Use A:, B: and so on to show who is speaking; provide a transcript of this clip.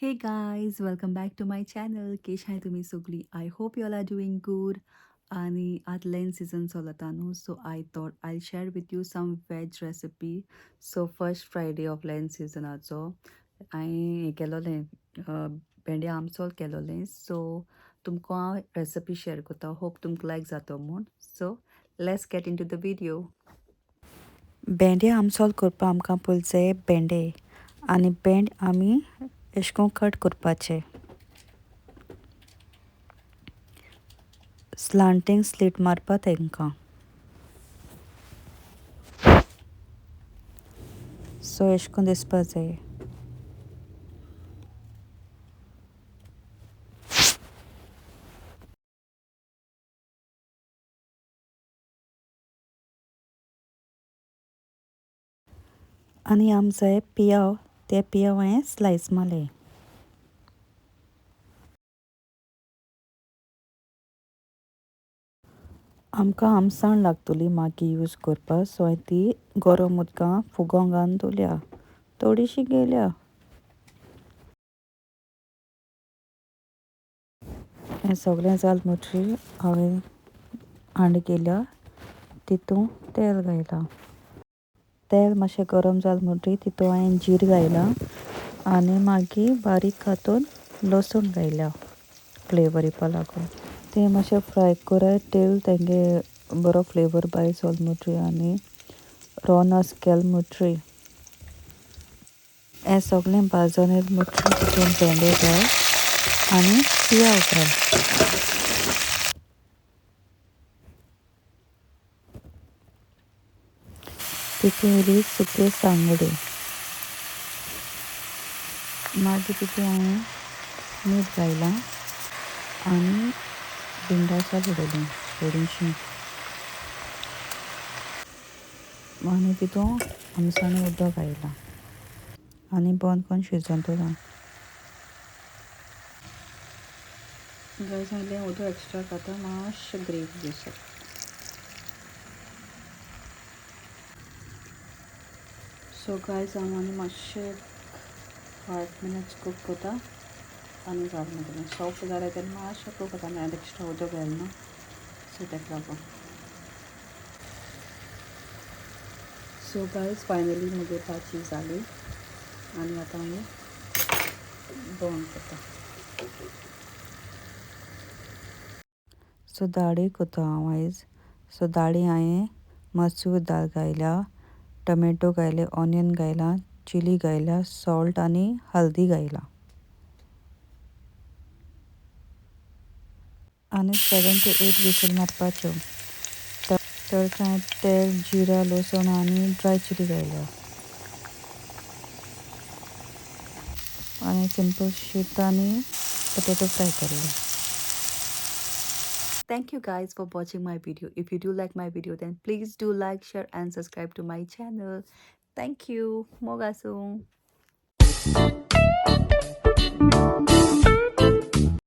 A: Hey guys, welcome back to my channel. केश आहे तुम्ही सगळी? I hope you all are doing good. आणि आज lent season चलता न्हू, so I thought I'll share with you some veg recipe. So first Friday of lent seasonaचो हांवें हें केलोलें Bhende आमसोल केलोलें. So तुमकां हांव रेसिपी शेअर करता. होप तुमकां लायक जातो म्हूण. So let's get into the video. Bhende आमसोल करपा आमकां पयलीं जाय भेंडे आनी भेंड आमी अशें करून कट करपाचे. स्लांटींग स्लीट मारपा तांकां. सो अशें करून दिसपा जाय. आनी आमकां जाय पियाव, ते पियाव हांवें स्लायस मारले. आमकां आमसाण लागतली मागी यूज करपा, सो हांवें ती गरम उदकां फुगोवंक घालून दवरल्या. थोडीशी गेल्या. हें सगळें जालें म्हणटरी हांवें हांडी केल्या, तितून तेल घायलां. तेल मातशें गरम जालें म्हणटरी तितून हांवें जीर घायलां आनी मागीर बारीक कांतून लसूण घायल्या फ्लेवर येवपा लागून. ते मातशें फ्राय कराय टील तेंगे बरो फ्लेवर भायर सरलो म्हणटरी आनी रॉनस केलें म्हणटरी हें सगळें भाजून येलें म्हणटरी तितून भेंडे घाल आनी पियाव घाल. तितून इल्ली सुके सांगडे. मागीर तितून हांवें मीठ घायलां आनी भिंडाच्या उडयलीं थोडीशीं. आनी तितून आमसाणें उदक घायलां आनी बंद करून शिजोवन दवरलां. जाय जाल्यार उदक एक्स्ट्रा घालता मातशें ग्रेवी दिसता. सो गायज हांव आनी मातशें 5 minutes कूक करता आनी जालें म्हणटलें सॉफ्ट जालें तेन्ना मातशें कूक करता. हांवें एक्स्ट्रा उदक घायलें ना, सो ताका लागून. सो गायज फायनली म्हजी भाजी जाली आनी आतां हांवें बंद करता. सो दाळी करता हांव आयज. सो दाळी हांवें मसूर दाळ घायल्या, टमॅटो घायले, ऑनियन घायला, चिली घायल्या, सॉल्ट आनी हल्दी घायला आनी 7 to 8 विसल मारपाच्यो. तडका तेल, जिरा, लसूण आनी ड्राय चिली घायल्या आनी सिंपल शीत आनी पोटॅटो फ्राय केल्ले. Thank you guys for watching my video. If you do like my video, then please do like, share and subscribe to my channel. Thank you. Mogasung.